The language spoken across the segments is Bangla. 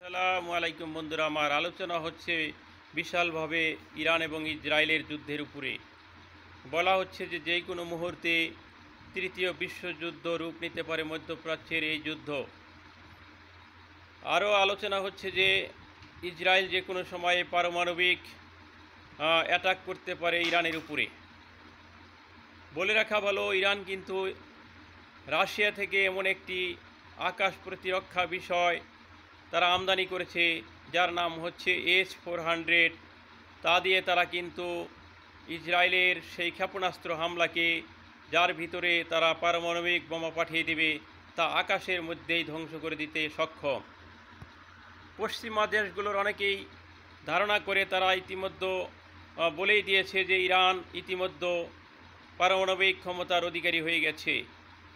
আসসালামু আলাইকুম বন্ধুরা, আমার আলোচনা হচ্ছে বিশালভাবে ইরান এবং ইসরায়েলের যুদ্ধের উপরে। বলা হচ্ছে যে যে কোনো মুহূর্তে তৃতীয় বিশ্বযুদ্ধ রূপ নিতে পারে মধ্যপ্রাচ্যের এই যুদ্ধ। আরও আলোচনা হচ্ছে যে ইসরায়েল যে কোনো সময়ে পারমাণবিক অ্যাটাক করতে পারে ইরানের উপরে। বলে রাখা ভালো, ইরান কিন্তু রাশিয়া থেকে এমন একটি আকাশ প্রতিরক্ষা বিষয় তারা আমদানি করেছে যার নাম হচ্ছে S-400। তা দিয়ে তারা কিন্তু ইসরায়েলের সেই ক্ষেপণাস্ত্র হামলাকে, যার ভিতরে তারা পারমাণবিক বোমা পাঠিয়ে দেবে, তা আকাশের মধ্যেই ধ্বংস করে দিতে সক্ষম। পশ্চিমা দেশগুলোর অনেকেই ধারণা করে তারা ইতিমধ্যে বলেই দিয়েছে যে ইরান ইতিমধ্যে পারমাণবিক ক্ষমতার অধিকারী হয়ে গেছে।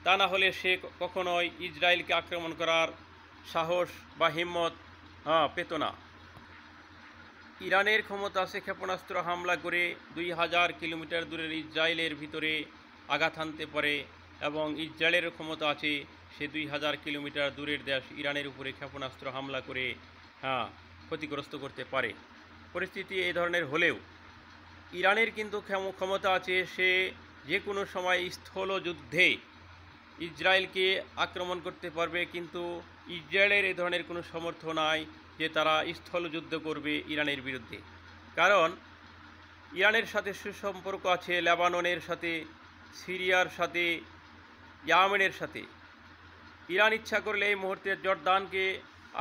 তা না হলে সে কখনোই ইসরায়েলকে আক্রমণ করার সাহস বা হিম্মত পেত না। ইরানের ক্ষমতা আছে ক্ষেপণাস্ত্র হামলা করে 2000 কিলোমিটার দূরের ইসরায়েলের ভিতরে আঘাত হানতে পারে, এবং ইসরায়েলের ক্ষমতা আছে সে 2000 কিলোমিটার দূরের দেশ ইরানের উপরে ক্ষেপণাস্ত্র হামলা করে ক্ষতিগ্রস্ত করতে পারে। পরিস্থিতি এই ধরনের হলেও ইরানের কিন্তু ক্ষমতা আছে সে যে কোনো সময় স্থল যুদ্ধে ইসরায়েলকে আক্রমণ করতে পারবে, কিন্তু ইসরায়েলের এই ধরনের কোনো সামর্থ্য নাই যে তারা স্থলযুদ্ধ করবে ইরানের বিরুদ্ধে। কারণ ইরানের সাথে সুসম্পর্ক আছে লেবাননের সাথে, সিরিয়ার সাথে, ইয়েমেনের সাথে। ইরান ইচ্ছা করলে এই মুহূর্তে জর্দানকে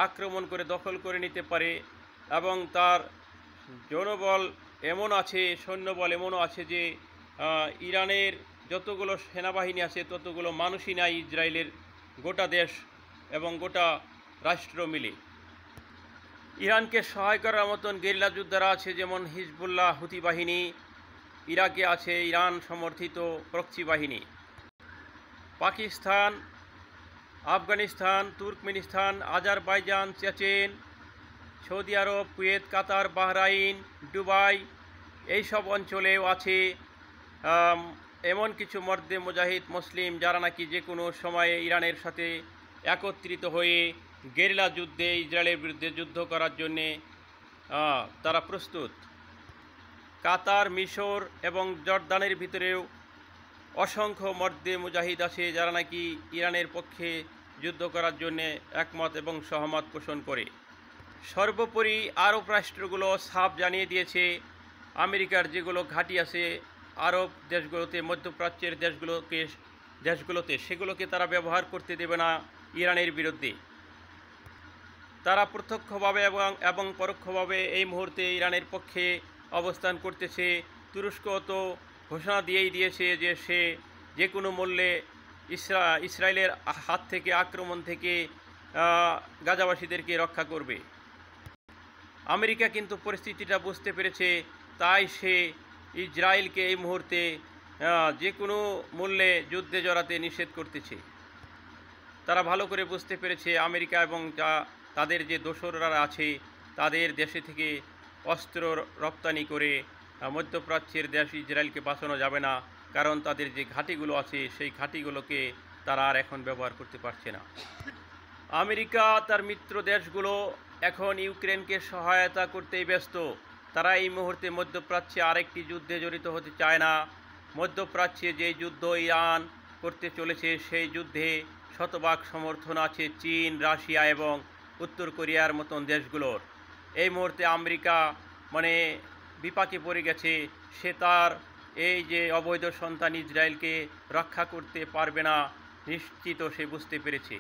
আক্রমণ করে দখল করে নিতে পারে, এবং তার জনবল এমন আছে, সৈন্যবল এমনও আছে যে ইরানের যতগুলো সেনাবাহিনী আছে ততগুলো মানুষই নাই ইসরায়েলের গোটা দেশ এবং গোটা রাষ্ট্র মিলে। ইরানকে সহায় করার মতন গেরিলা যোদ্ধারা আছে, যেমন হিজবুল্লাহ, হুতি বাহিনী। ইরাকে আছে ইরান সমর্থিত প্রক্সি বাহিনী। Pakistan, Afghanistan, Turkmenistan, Azerbaijan, Chechen, Saudi Arab, Kuwait, Qatar, Bahrain, Dubai, এইসব অঞ্চলেও আছে এমন কিছু মর্দে মুজাহিদ মুসলিম যারা নাকি যে কোনো সময়ে ইরানের সাথে একত্রিত হয়ে গেরিলা যুদ্ধে ইসরায়েলের বিরুদ্ধে যুদ্ধ করার জন্যে তারা প্রস্তুত। কাতার, মিশর এবং জর্দানের ভিতরেও অসংখ্য মর্দে মুজাহিদ আছে যারা নাকি ইরানের পক্ষে যুদ্ধ করার জন্যে একমত এবং সহমত পোষণ করে। সর্বোপরি আরব রাষ্ট্রগুলো সাফ জানিয়ে দিয়েছে আমেরিকার যেগুলো ঘাঁটি আছে আরব দেশগুলোতে, মধ্যপ্রাচ্যের দেশগুলোতে সেগুলোকে তারা ব্যবহার করতে দেবে না ইরানের বিরুদ্ধে। তারা প্রত্যক্ষভাবে এবং পরোক্ষভাবে এই মুহূর্তে ইরানের পক্ষে অবস্থান করতেছে। তুরস্ক তো ঘোষণা দিয়েছে যে সে যে কোনো মূল্যে ইসরায়েলের হাত থেকে, আক্রমণ থেকে গাজাবাসীদেরকে রক্ষা করবে। আমেরিকা কিন্তু পরিস্থিতিটা বুঝতে পেরেছে, তাই সে ইসরায়েলকে এই মুহূর্তে যে কোনো মূল্যে যুদ্ধে জড়াতে নিষেধ করতেছে। তারা ভালো করে বুঝতে পেরেছে আমেরিকা এবং তাদের যে দোসররা আছে তাদের দেশে থেকে অস্ত্র রপ্তানি করে মধ্যপ্রাচ্যের দেশ ইসরায়েলকে বাঁচানো যাবে না, কারণ তাদের যে ঘাঁটিগুলো আছে সেই ঘাঁটিগুলোকে তারা আর এখন ব্যবহার করতে পারছে না। আমেরিকা তার মিত্র দেশগুলো এখন ইউক্রেনকে সহায়তা করতেই ব্যস্ত। তারা এই মুহূর্তে মধ্যপ্রাচ্যে আরেকটি যুদ্ধে জড়িত হতে চায় না। মধ্যপ্রাচ্যে যে যুদ্ধ ইরান করতে চলেছে সেই যুদ্ধে শতভাগ সমর্থন আছে চীন, রাশিয়া এবং উত্তর কোরিয়ার মতন দেশগুলোর। এই মুহূর্তে আমেরিকা বিপাকে পড়ে গেছে। সে তার এই যে অবৈধ সন্তান ইসরায়েলকে রক্ষা করতে পারবে না, নিশ্চিত সে বুঝতে পেরেছে।